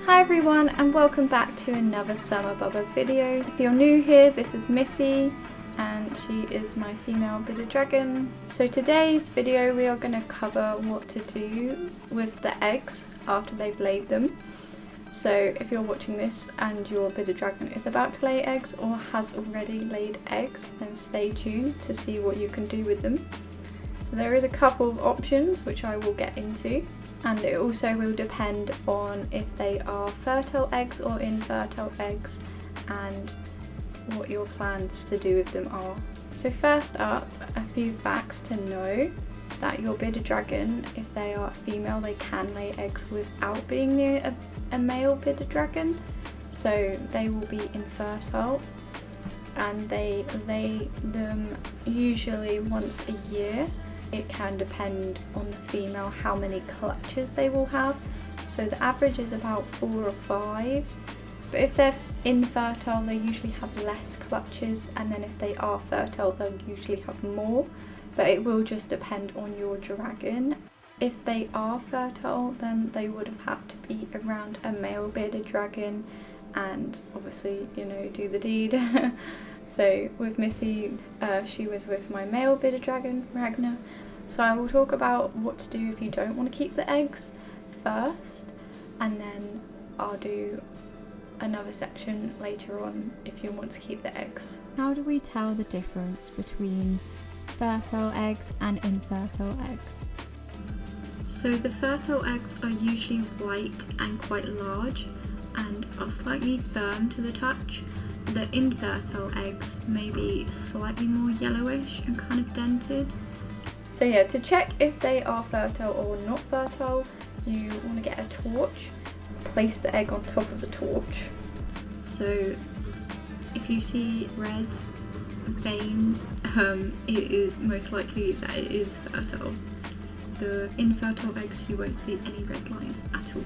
Hi everyone, and welcome back to another summer bubble video. If you're new here, this is Missy and she is my female bearded dragon. So today's video we are going to cover what to do with the eggs after they've laid them. So if you're watching this and your bearded dragon is about to lay eggs or has already laid eggs, then stay tuned to see what you can do with them. So there is a couple of options which I will get into, and it also will depend on if they are fertile eggs or infertile eggs and what your plans to do with them are. So first up, a few facts to know: that your bearded dragon, if they are female, they can lay eggs without being near a male bearded dragon, so they will be infertile, and they lay them usually once a year. It can depend on the female how many clutches they will have, so the average is about 4 or 5, but if they're infertile they usually have less clutches, and then if they are fertile they'll usually have more, but it will just depend on your dragon. If they are fertile then they would have had to be around a male bearded dragon and obviously, you know, do the deed. So with Missy, she was with my male bearded dragon, Ragnar. So I will talk about what to do if you don't want to keep the eggs first, and then I'll do another section later on if you want to keep the eggs. How do we tell the difference between fertile eggs and infertile eggs? So the fertile eggs are usually white and quite large and are slightly firm to the touch. The infertile eggs may be slightly more yellowish and kind of dented. So yeah, to check if they are fertile or not fertile, you want to get a torch, place the egg on top of the torch. So if you see red veins, it is most likely that it is fertile. The infertile eggs, you won't see any red lines at all.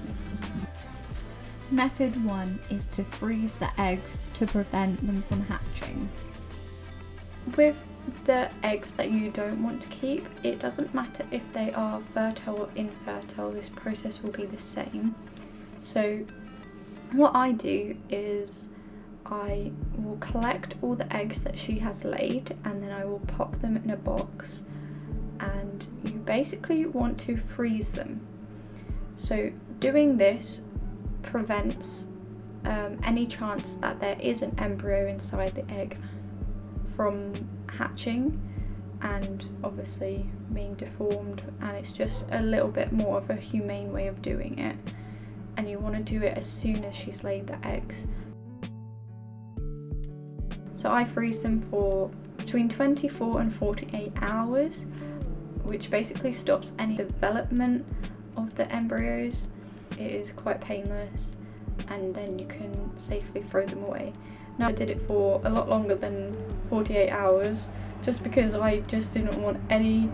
Method 1 is to freeze the eggs to prevent them from hatching. With the eggs that you don't want to keep, it doesn't matter if they are fertile or infertile, this process will be the same. So what I do is I will collect all the eggs that she has laid and then I will pop them in a box, and you basically want to freeze them. So doing this prevents any chance that there is an embryo inside the egg from hatching and obviously being deformed, and it's just a little bit more of a humane way of doing it, and you want to do it as soon as she's laid the eggs. So I freeze them for between 24 and 48 hours, which basically stops any development of the embryos. It is quite painless, and then you can safely throw them away. Now I did it for a lot longer than 48 hours just because I just didn't want any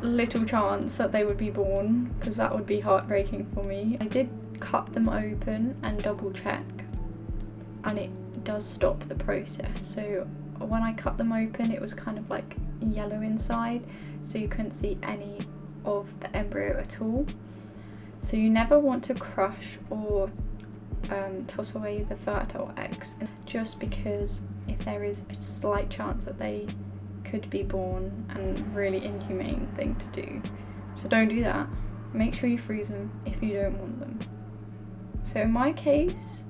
little chance that they would be born, because that would be heartbreaking for me. I did cut them open and double check, and it does stop the process. So when I cut them open it was kind of like yellow inside, so you couldn't see any of the embryo at all. So you never want to crush or toss away the fertile eggs, just because if there is a slight chance that they could be born, and really inhumane thing to do. So don't do that. Make sure you freeze them if you don't want them. So in my case,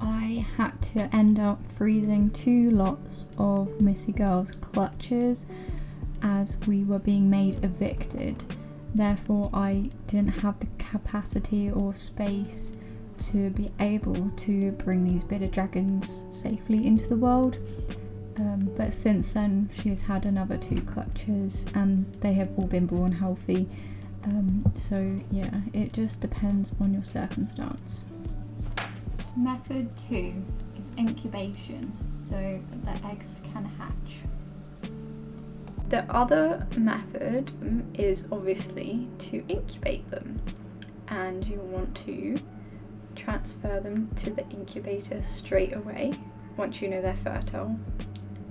I had to end up freezing 2 lots of Missy Girl's clutches as we were being made evicted. Therefore I didn't have the capacity or space to be able to bring these bearded dragons safely into the world, but since then she has had another 2 clutches and they have all been born healthy. So yeah, it just depends on your circumstance. Method 2 is incubation, so the eggs can hatch. The other method is obviously to incubate them, and you want to transfer them to the incubator straight away once you know they're fertile,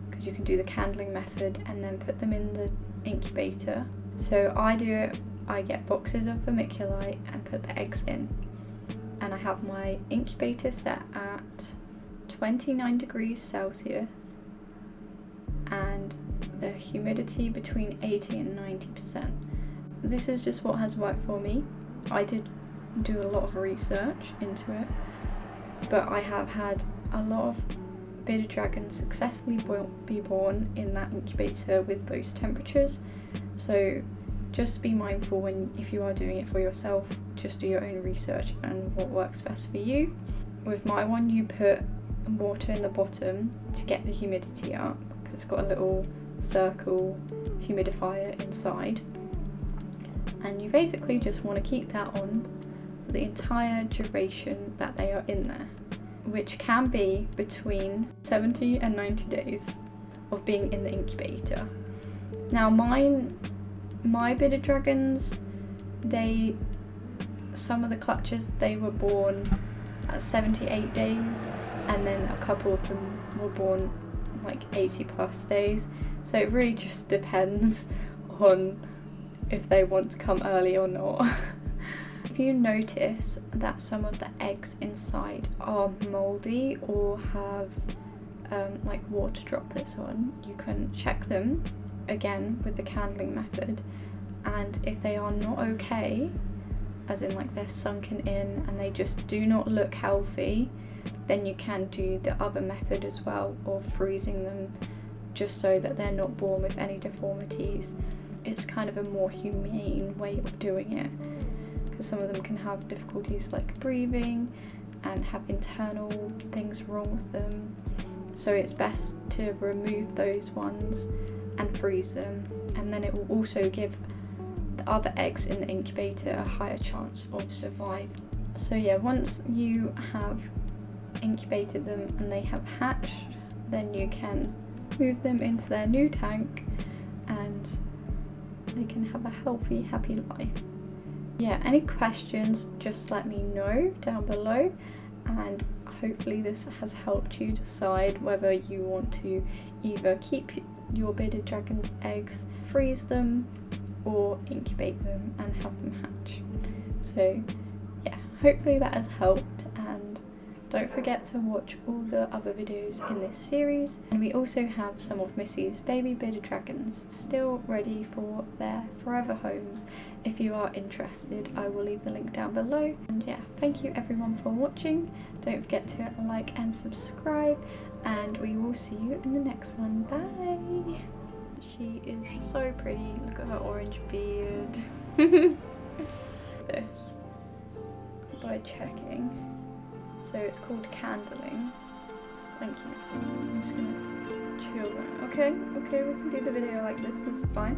because you can do the candling method and then put them in the incubator. So I do it, I get boxes of vermiculite and put the eggs in, and I have my incubator set at 29 degrees Celsius and the humidity between 80 and 90%. This is just what has worked for me. I did do a lot of research into it, but I have had a lot of bearded dragons successfully be born in that incubator with those temperatures. So just be mindful if you are doing it for yourself, just do your own research and what works best for you. With my one, you put water in the bottom to get the humidity up, because it's got a little circle humidifier inside, and you basically just want to keep that on for the entire duration that they are in there, which can be between 70 and 90 days of being in the incubator. Now my bearded dragons, some of the clutches, they were born at 78 days, and then a couple of them were born like 80 plus days. So it really just depends on if they want to come early or not. If you notice that some of the eggs inside are mouldy or have like water droplets on, you can check them again with the candling method, and if they are not okay, as in like they're sunken in and they just do not look healthy, then you can do the other method as well of freezing them, just so that they're not born with any deformities. It's kind of a more humane way of doing it, because some of them can have difficulties like breathing and have internal things wrong with them. So it's best to remove those ones and freeze them, and then it will also give the other eggs in the incubator a higher chance of survival. So yeah, once you have incubated them and they have hatched, then you can move them into their new tank and they can have a healthy, happy life. Yeah, any questions, just let me know down below, and hopefully this has helped you decide whether you want to either keep your bearded dragon's eggs, freeze them, or incubate them and have them hatch. So yeah, hopefully that has helped, and don't forget to watch all the other videos in this series. And we also have some of Missy's baby bearded dragons still ready for their forever homes. If you are interested, I will leave the link down below. And yeah, thank you everyone for watching. Don't forget to like and subscribe, and we will see you in the next one. Bye! She is so pretty. Look at her orange beard. This by checking. So it's called candling. Thank you, Missy. I'm just gonna chill that. Okay, we can do the video like this is fine.